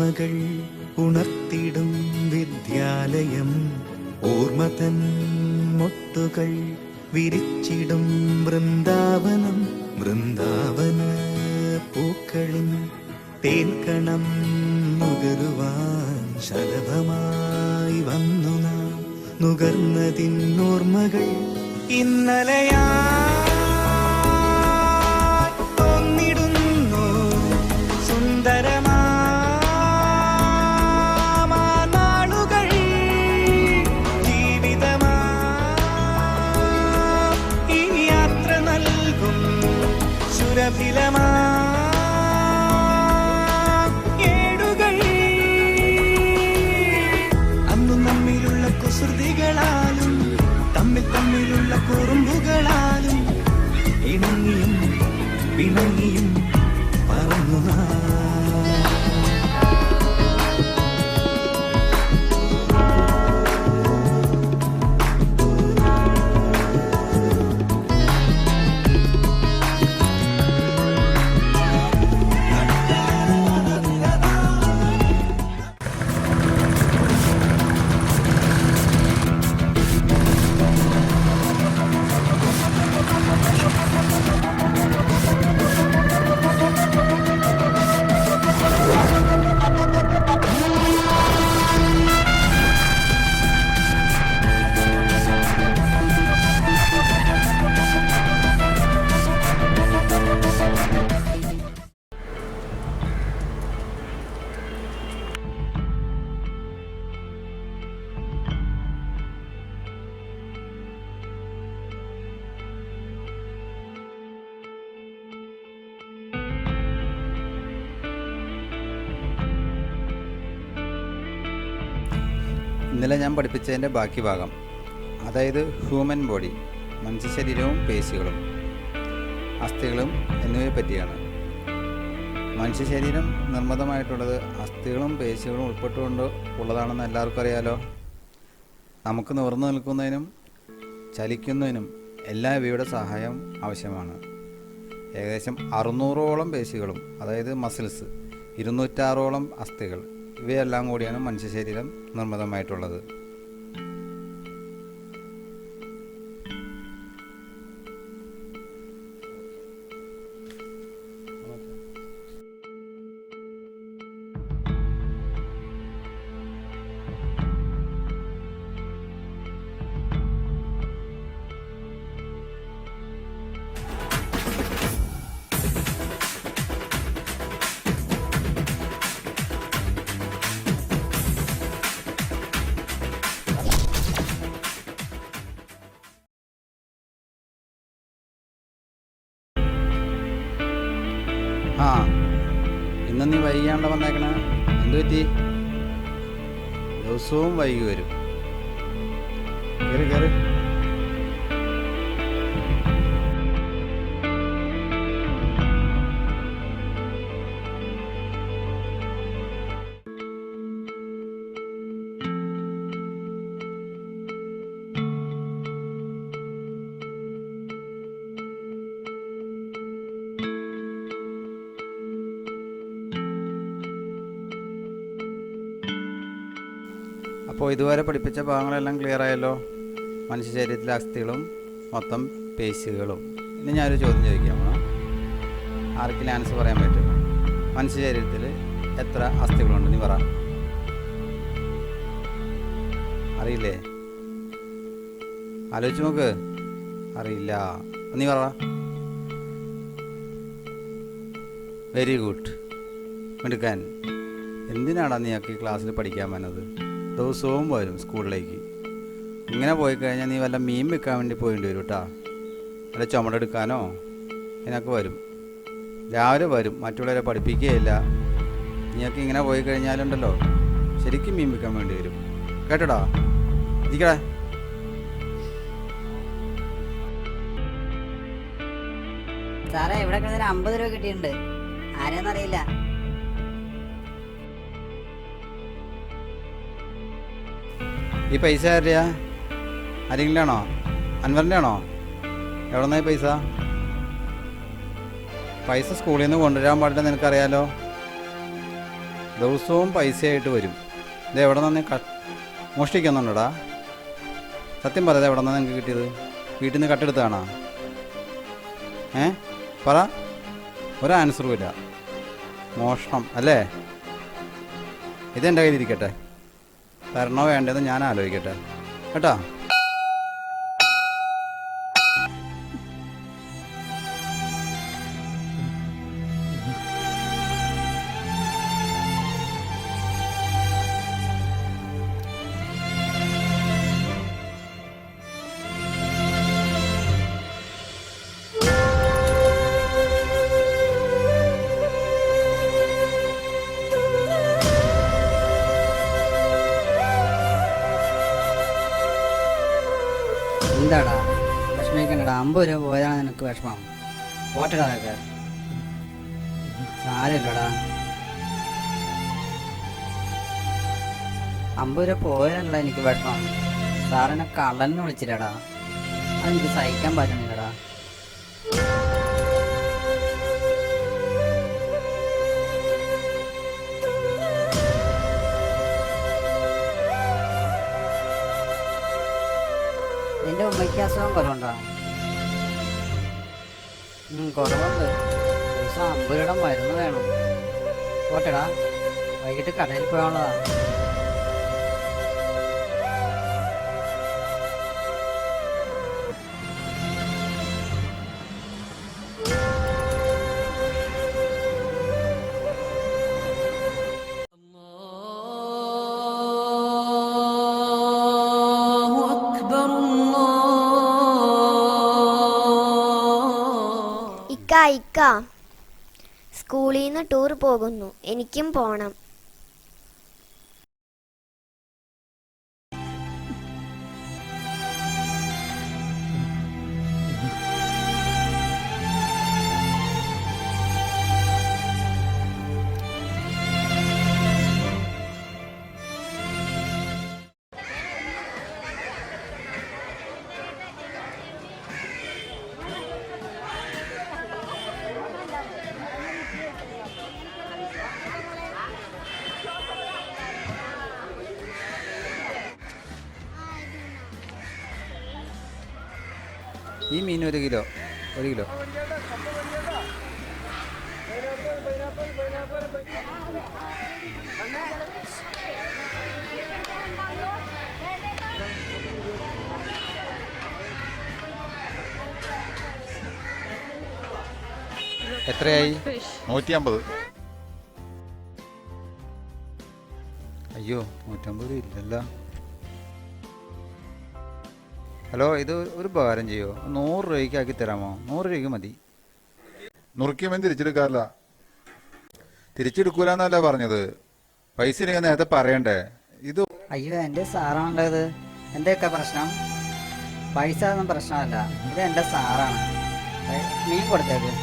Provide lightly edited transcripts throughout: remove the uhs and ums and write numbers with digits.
ഓർമ്മകൾ ഉണർത്തിടും വിദ്യാലയം, ഓർമ്മതൻ മൊട്ടുകൾ വിരിച്ചിടും വൃന്ദാവനം, വൃന്ദാവന പൂക്കളിൻ തേൻകണം നുകരുവാൻ ശലഭമായി വന്നു നാം. നുകർന്നതിന്നോർമ്മകൾ ഇന്നലയാ തോന്നിടുന്നു സുന്ദരമാ നാളുകൾ. ജീവിതമാ ഈ യാത്ര നൽകും സുരഭിലമാ ഏടുകൾ. അന്നു നമ്മിലുള്ള കുസൃതികളാലും തമ്മിലുള്ള കുറുമ്പുകളാലും ഇണങ്ങിയും പിണങ്ങിയും പറന്നു ഇന്നലെ ഞാൻ പഠിപ്പിച്ചതിൻ്റെ ബാക്കി ഭാഗം, അതായത് ഹ്യൂമൻ ബോഡി, മനുഷ്യ ശരീരവും പേശികളും അസ്ഥികളും എന്നിവയെ പറ്റിയാണ്. മനുഷ്യ ശരീരം നിർമ്മിതമായിട്ടുള്ളത് അസ്ഥികളും പേശികളും ഉൾപ്പെട്ടുകൊണ്ട് ഉള്ളതാണെന്ന് എല്ലാവർക്കും അറിയാലോ. നമുക്ക് നിവർന്നു നിൽക്കുന്നതിനും ചലിക്കുന്നതിനും എല്ലാ ഇവയുടെ സഹായം ആവശ്യമാണ്. ഏകദേശം 600ഓളം പേശികളും, അതായത് മസിൽസ്, 206ഓളം അസ്ഥികൾ, ഇവയെല്ലാം കൂടിയാണ് മനുഷ്യ ശരീരം നിർമ്മിതമായിട്ടുള്ളത്. ആ, ഇന്ന് നീ വൈകിയാണ്ട വന്നേക്കണേ, എന്തു പറ്റി? ദിവസവും വൈകി വരും. കയറി കയറി. അപ്പോൾ ഇതുവരെ പഠിപ്പിച്ച ഭാഗങ്ങളെല്ലാം ക്ലിയർ ആയല്ലോ. മനുഷ്യ ശരീരത്തിലെ അസ്ഥികളും മൊത്തം പേശികളും. ഇനി ഞാനൊരു ചോദ്യം ചോദിക്കാം, ആർക്കെങ്കിലും ആൻസർ പറയാൻ പറ്റും? മനുഷ്യ ശരീരത്തിൽ എത്ര അസ്ഥികളുണ്ട്? നീ പറ. അറിയില്ലേ? ആലോചിച്ച് നോക്ക്. അറിയില്ല, നീ പറ. വെരി ഗുഡ്, മിടുക്കാൻ. എന്തിനാടാ നീയൊക്കെ ഈ ക്ലാസ്സിൽ പഠിക്കാൻ വന്നത്? ദിവസവും വരും സ്കൂളിലേക്ക്. ഇങ്ങനെ പോയി കഴിഞ്ഞാൽ നീ വല്ല മീൻ വെക്കാൻ വേണ്ടി പോയിട്ട് വരും കേട്ടോ. വല്ല ചുമടെടുക്കാനോ ഇതിനൊക്കെ വരും. രാവിലെ വരും, മറ്റുള്ളവരെ പഠിപ്പിക്കുകയില്ല. നീയൊക്കെ ഇങ്ങനെ പോയി കഴിഞ്ഞാലുണ്ടല്ലോ ശരിക്കും മീൻ വെക്കാൻ വേണ്ടി വരും കേട്ടോടാ. ഇരിക്കടാ. സാറേ, ഇവിടെ കിടന്നൊരു 50 രൂപ കിട്ടിയിട്ടുണ്ട്. ആരെയെന്നറിയില്ല. ഈ പൈസ ആരുടെയാ? ആരെങ്കിലും ആണോ? അൻവറിൻ്റെ ആണോ? എവിടെ നിന്നായി പൈസ? പൈസ സ്കൂളിൽ നിന്ന് കൊണ്ടുവരാൻ പാടില്ല, നിനക്കറിയാലോ. ദിവസവും പൈസയായിട്ട് വരും. ഇത് എവിടെ നിന്ന് മോഷ്ടിക്കുന്നുണ്ടോടാ? സത്യം പറയാതെ എവിടെ നിന്നാണ് നിങ്ങൾക്ക് കിട്ടിയത്? വീട്ടിൽ നിന്ന് കട്ടെടുത്താണോ? പറ. ഒരു ആൻസറും ഇല്ല. മോഷണം അല്ലേ? ഇതെൻ്റെ കയ്യിലിരിക്കട്ടെ. തരണോ വേണ്ടതെന്ന് ഞാൻ ആലോചിക്കട്ടെ കേട്ടോ. എന്താടാ വിഷമിക്കണ്ടടാ, 50 രൂപ പോയതാണ് നിനക്ക് വിഷമം. പോട്ടടാ അതൊക്കെ സാരമില്ലടാ. 50 രൂപ പോയതല്ല എനിക്ക് വിഷമം, സാറിനെ കള്ളനെ വിളിച്ചില്ലടാ. അതെനിക്ക് സഹിക്കാൻ പറ്റുന്നില്ലടാ. നിന്റെ ഉമ്മയ്ക്ക് അസുഖം കുറവുണ്ടോ? കുറവുണ്ട്. ദിവസം 50 രൂപയുടെ മരുന്ന് വേണം. പോട്ടെടാ, വൈകിട്ട് കടയിൽ പോകാനുള്ളതാ. ഇക്ക സ്കൂളിൽ നിന്ന് ടൂർ പോകുന്നു, എനിക്കും പോണം. ഈ മീൻ 1 കിലോ. എത്രയായി? 150. അയ്യോ, 150 രൂപ ഇല്ലല്ലോ. ഹലോ, ഇത് ഒരു ഉപകാരം ചെയ്യോ? 100 രൂപയ്ക്ക് ആക്കി തരാമോ? 100 രൂപയ്ക്ക് മതി. നുറുക്കിയവൻ തിരിച്ചെടുക്കാറില്ല. തിരിച്ചെടുക്കൂലെന്നല്ല പറഞ്ഞത്. പൈസ ഇല്ലെങ്കിൽ നേരത്തെ പറയണ്ടേ? ഇത് അയ്യോ, എൻ്റെ സാറാണല്ലോ ഇത്. എന്തൊക്കെ പ്രശ്നം? പൈസ ഒന്നും പ്രശ്നമല്ല, ഇത് എൻ്റെ സാറാണ്. മീൻ കൊടുത്തേക്ക്.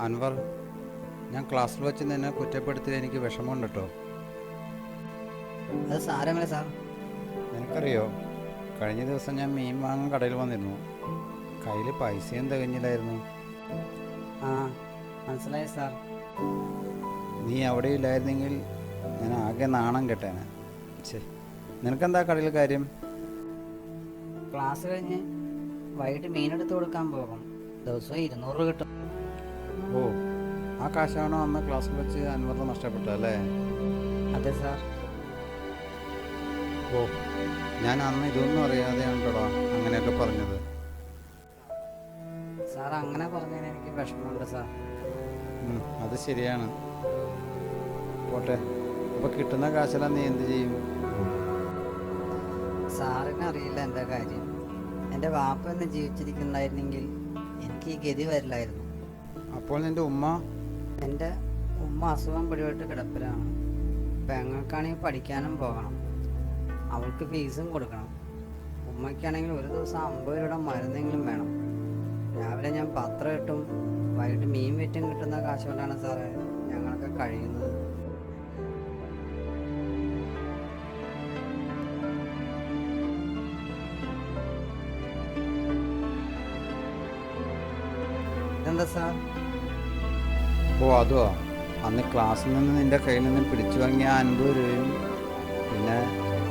അൻവർ, ഞാൻ ക്ലാസ്സിൽ വെച്ച് നിന്നെ കുറ്റപ്പെടുത്തിയത് എനിക്ക് വിഷമമുണ്ട് കേട്ടോ. അത് സാരമില്ല സാർ. നിനക്കറിയോ, കഴിഞ്ഞ ദിവസം ഞാൻ മീൻ വാങ്ങാൻ കടയിൽ വന്നിരുന്നു. കയ്യിൽ പൈസയും തികഞ്ഞില്ലായിരുന്നു. ആ, മനസ്സിലായി സാർ. നീ അവിടെ ഇല്ലായിരുന്നെങ്കിൽ ഞാൻ ആകെ നാണം കെട്ടേനെ. നിനക്കെന്താ കടയിൽ കാര്യം? ക്ലാസ് കഴിഞ്ഞ് വൈകിട്ട് മീനെടുത്ത് കൊടുക്കാൻ പോകും. ദിവസവും 200 രൂപ കിട്ടും. ഓ, ആ കാശാണോ അന്ന് ക്ലാസ്സിൽ വെച്ച് അൻവറിന് നഷ്ടപ്പെട്ടല്ലേ? അതെ സാർ. ഓ, ഞാൻ അന്ന് ഇതൊന്നും അറിയാതെയാണ് കേട്ടോ അങ്ങനെയൊക്കെ പറഞ്ഞത്. സാർ അങ്ങനെ പറഞ്ഞതിന് എനിക്ക് വിഷമമുണ്ട് സാർ. അത് ശരിയാണ്. പോട്ടെ, അപ്പോൾ കിട്ടുന്ന കാശെല്ലാം നീ എന്ത് ചെയ്യും? സാറിന് അറിയില്ല എൻ്റെ കാര്യം. എൻ്റെ വാപ്പ എന്ന് ജീവിച്ചിരിക്കുന്നുണ്ടായിരുന്നെങ്കിൽ എനിക്ക് ഈ ഗതി വരില്ലായിരുന്നു. അപ്പോൾ നിൻ്റെ ഉമ്മ? എൻ്റെ ഉമ്മ അസുഖം പിടിപെട്ട് കിടപ്പിലാണ്. പെങ്ങൾക്കാണെങ്കിൽ പഠിക്കാനും പോകണം, അവൾക്ക് ഫീസും കൊടുക്കണം. ഉമ്മയ്ക്കാണെങ്കിൽ ഒരു ദിവസം 50 രൂപയുടെ മരുന്നെങ്കിലും വേണം. രാവിലെ ഞാൻ പത്രം ഇട്ടും വൈകിട്ട് മീൻ വെറ്റും കിട്ടുന്ന കാശ് കൊണ്ടാണ് സാറേ ഞങ്ങളൊക്കെ കഴിയുന്നത്. ഇതെന്താ സാർ? ഓ അതോ, അന്ന് ക്ലാസ്സിൽ നിന്ന് നിൻ്റെ കയ്യിൽ നിന്ന് പിടിച്ചു വാങ്ങിയ 50 രൂപയും പിന്നെ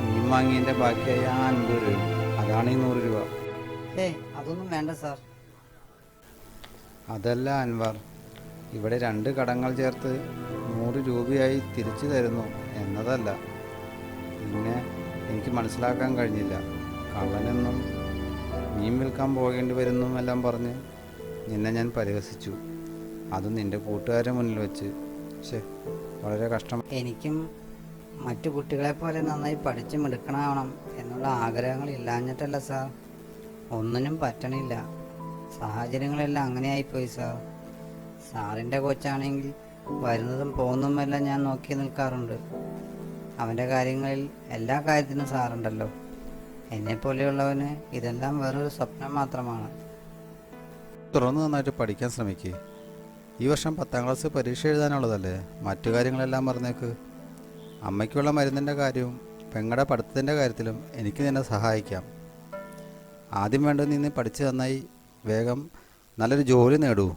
മീൻ വാങ്ങിയതിൻ്റെ ബാക്കിയായ 50 രൂപയും, അതാണ് ഈ 100 രൂപ. ഏയ് അതൊന്നും വേണ്ട സാർ. അതല്ല അൻവർ, ഇവിടെ 2 കടങ്ങൾ ചേർത്ത് 100 രൂപയായി തിരിച്ചു തരുന്നു എന്നതല്ല. പിന്നെ എനിക്ക് മനസ്സിലാക്കാൻ കഴിഞ്ഞില്ല. കള്ളനെന്നും മീൻ വിൽക്കാൻ പോകേണ്ടി വരുന്നും എല്ലാം പറഞ്ഞ് നിന്നെ ഞാൻ പരിഹസിച്ചു, അതും നിൻ്റെ കൂട്ടുകാരുടെ മുന്നിൽ വെച്ച്. വളരെ കഷ്ടം. എനിക്കും മറ്റു കുട്ടികളെ പോലെ നന്നായി പഠിച്ച് മിടുക്കണമാവണം എന്നുള്ള ആഗ്രഹങ്ങൾ ഇല്ലാഞ്ഞിട്ടല്ല സാർ, ഒന്നിനും പറ്റണില്ല. സാഹചര്യങ്ങളെല്ലാം അങ്ങനെയായിപ്പോയി സാർ. സാറിൻ്റെ കൊച്ചാണെങ്കിൽ വരുന്നതും പോകുന്നതുമെല്ലാം ഞാൻ നോക്കി നിൽക്കാറുണ്ട്. അവൻ്റെ കാര്യങ്ങളിൽ എല്ലാ കാര്യത്തിനും സാറുണ്ടല്ലോ. എന്നെപ്പോലെയുള്ളവന് ഇതെല്ലാം വേറൊരു സ്വപ്നം മാത്രമാണ്. തുറന്ന് നന്നായിട്ട് പഠിക്കാൻ ശ്രമിക്കുക. ഈ വർഷം 10ാം ക്ലാസ് പരീക്ഷ എഴുതാനുള്ളതല്ലേ, മറ്റു കാര്യങ്ങളെല്ലാം പറഞ്ഞേക്ക്. അമ്മയ്ക്കുള്ള മരുന്നിൻ്റെ കാര്യവും പെങ്ങളുടെ പഠിത്തത്തിൻ്റെ കാര്യത്തിലും എനിക്ക് നിന്നെ സഹായിക്കാം. ആദ്യം വേണ്ടത് നീ പഠിച്ച് നന്നായി വേഗം നല്ലൊരു ജോലി നേടൂ.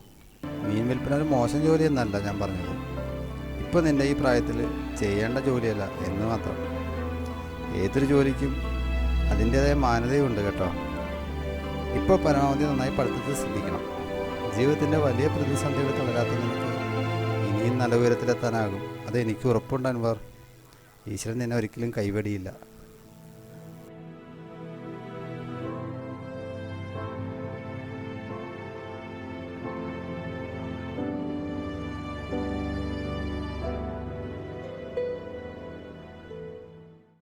മീൻ വിൽപ്പന ഒരു മോശം ജോലിയെന്നല്ല ഞാൻ പറഞ്ഞത്, ഇപ്പോൾ നിൻ്റെ ഈ പ്രായത്തിൽ ചെയ്യേണ്ട ജോലിയല്ല എന്ന് മാത്രം. ഏതൊരു ജോലിക്കും അതിൻ്റേതായ മാന്യതയുണ്ട് കേട്ടോ. ഇപ്പോൾ പരമാവധി നന്നായി പഠിത്തത്തിൽ ശ്രദ്ധിക്കണം. ജീവിതത്തിൻ്റെ വലിയ പ്രതിസന്ധികൾ തുടരാത്ത നിനക്ക് ഇനിയും നല്ല ഉയരത്തിലെത്താനാകും, അത് എനിക്ക് ഉറപ്പുണ്ട് അൻവർ. ഈശ്വരൻ നിന്നെ ഒരിക്കലും കൈവടിയില്ല.